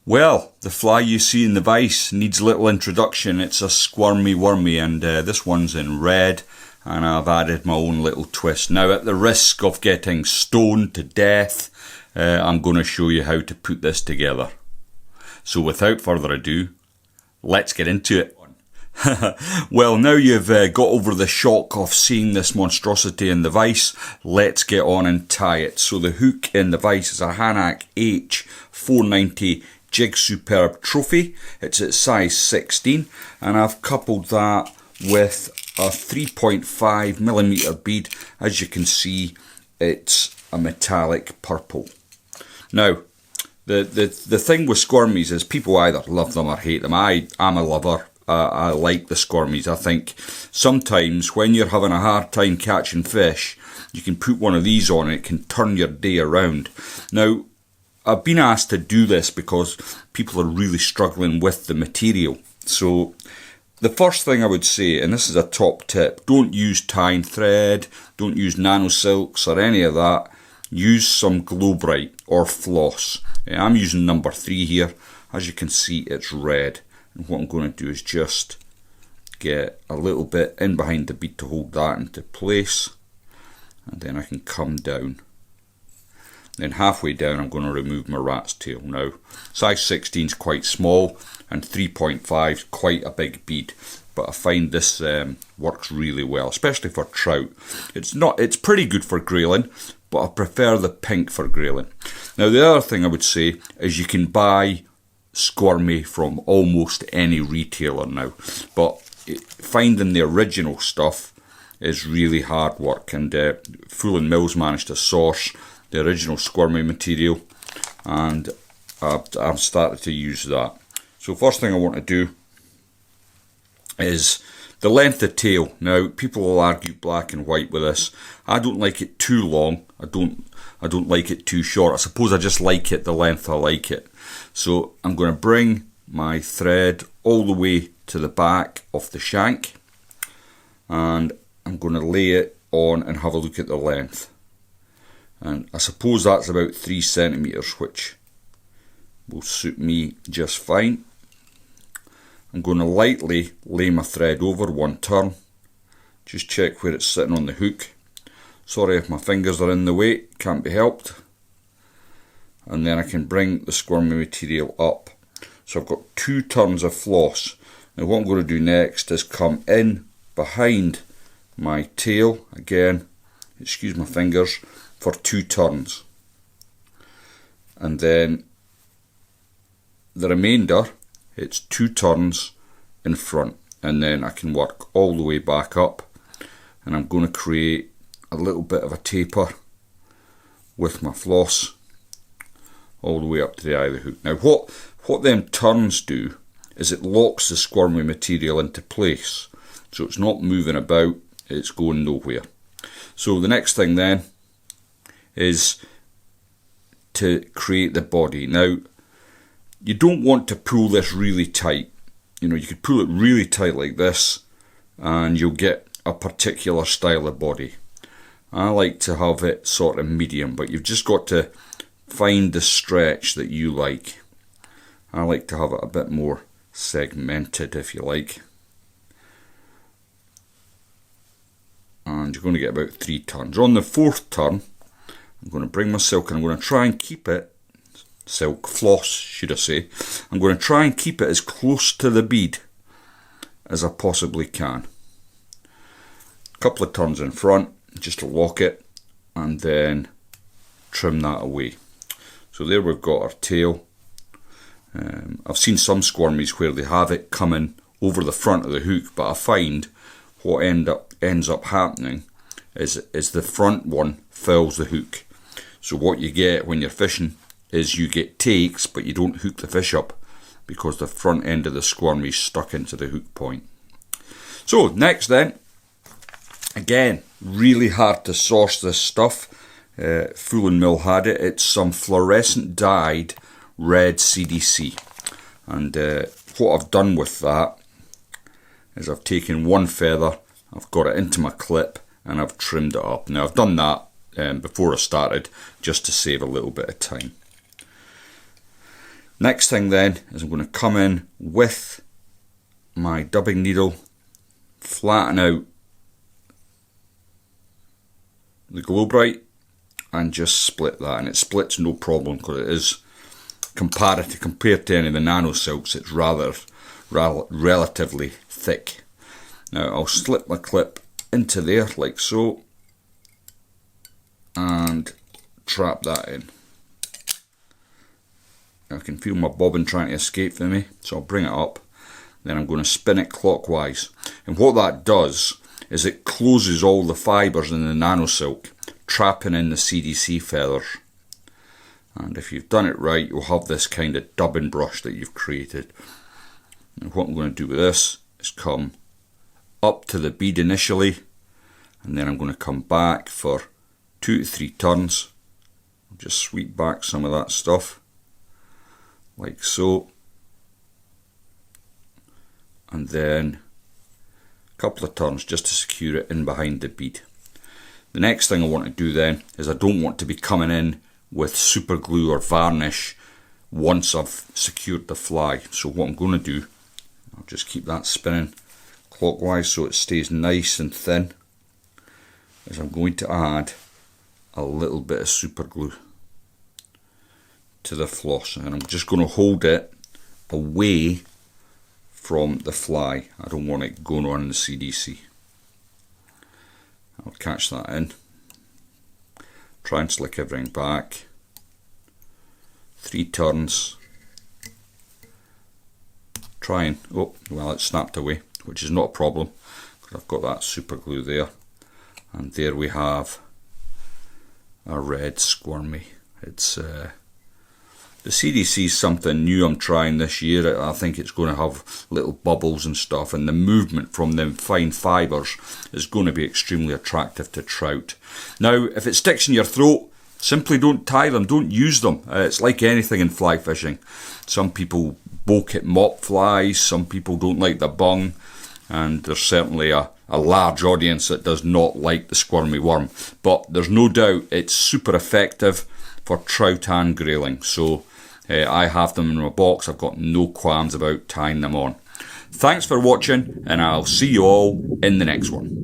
Well, the fly you see in the vise needs little introduction. It's a squirmy wormy, and this one's in red, and I've added my own little twist. Now, at the risk of getting stoned to death, I'm going to show you how to put this together. So without further ado, let's get into it. Well, now you've got over the shock of seeing this monstrosity in the vise, let's get on and tie it. So the hook in the vise is a Hanak H490 Jig Superb Trophy. It's at size 16, and I've coupled that with a 3.5mm bead. As you can see, it's a metallic purple. Now, the thing with squirmies is people either love them or hate them. I'm a lover. I like the squirmies. I think sometimes when you're having a hard time catching fish, you can put one of these on and it can turn your day around. Now, I've been asked to do this because people are really struggling with the material. So the first thing I would say, and this is a top tip, don't use tying thread, don't use nano silks or any of that. Use some Glow Bright or floss. I'm using number 3 here. As you can see, it's red. And what I'm going to do is just get a little bit in behind the bead to hold that into place. And then I can come down. Then halfway down I'm going to remove my rat's tail. Now, size 16 is quite small and 3.5 is quite a big bead. But I find this works really well, especially for trout. It's pretty good for grayling, but I prefer the pink for grayling. Now the other thing I would say is you can buy squirmy from almost any retailer now, but finding the original stuff is really hard work, and Fool and Mills managed to source the original squirmy material, and I've started to use that. So first thing I want to do is the length of tail. Now people will argue black and white with this. I don't like it too long. I don't like it too short. I suppose I just like it the length I like it. So I'm going to bring my thread all the way to the back of the shank, and I'm going to lay it on and have a look at the length. And I suppose that's about 3cm, which will suit me just fine. I'm going to lightly lay my thread over one turn. Just check where it's sitting on the hook. Sorry if my fingers are in the way, can't be helped. And then I can bring the squirmy material up. So I've got 2 turns of floss. Now what I'm going to do next is come in behind my tail, again, excuse my fingers, for 2 turns. And then the remainder, it's 2 turns in front. And then I can work all the way back up. And I'm going to create a little bit of a taper with my floss all the way up to the eye of the hook. Now what them turns do is it locks the squirmy material into place. So it's not moving about, it's going nowhere. So the next thing then is to create the body. Now you don't want to pull this really tight. You know, you could pull it really tight like this and you'll get a particular style of body. I like to have it sort of medium, but you've just got to find the stretch that you like. I like to have it a bit more segmented, if you like. And you're going to get about 3 turns. On the 4th turn, I'm going to bring my silk and I'm going to try and keep it, silk, floss should I say, I'm going to try and keep it as close to the bead as I possibly can. A couple of turns in front, just to lock it, and then trim that away. So there we've got our tail. I've seen some squirmies where they have it coming over the front of the hook, but I find what ends up happening is the front one fills the hook. So what you get when you're fishing is you get takes, but you don't hook the fish up because the front end of the squirmy is stuck into the hook point. So next then, again, really hard to source this stuff. Fool and Mill had it. It's some fluorescent dyed red CDC, and what I've done with that is I've taken one feather, I've got it into my clip, and I've trimmed it up. Now I've done that before I started just to save a little bit of time. Next thing then is I'm going to come in with my dubbing needle, flatten out the glow bright and just split that, and it splits no problem because it is compared to any of the nano silks, it's rather relatively thick. Now I'll slip my clip into there like so and trap that in. I can feel my bobbin trying to escape from me, so I'll bring it up, then I'm going to spin it clockwise, and what that does is it closes all the fibres in the nano silk, trapping in the CDC feathers. And if you've done it right, you'll have this kind of dubbing brush that you've created. And what I'm going to do with this is come up to the bead initially, and then I'm going to come back for 2 to 3 turns. Just sweep back some of that stuff like so, and then a couple of turns just to secure it in behind the bead. The next thing I want to do then is I don't want to be coming in with super glue or varnish once I've secured the fly. So what I'm going to do, I'll just keep that spinning clockwise so it stays nice and thin, is I'm going to add a little bit of super glue to the floss, and I'm just going to hold it away from the fly. I don't want it going on the CDC. I'll catch that in, try and slick everything back, 3 turns, try and, oh well, it snapped away, which is not a problem because I've got that super glue there, and there we have a red squirmy. It's the CDC is something new I'm trying this year. I think it's going to have little bubbles and stuff, and the movement from them fine fibres is going to be extremely attractive to trout. Now, if it sticks in your throat, simply don't tie them, don't use them. It's like anything in fly fishing. Some people bulk at mop flies, some people don't like the bung, and there's certainly a large audience that does not like the squirmy worm. But there's no doubt it's super effective for trout and grayling. So I have them in my box. I've got no qualms about tying them on. Thanks for watching, and I'll see you all in the next one.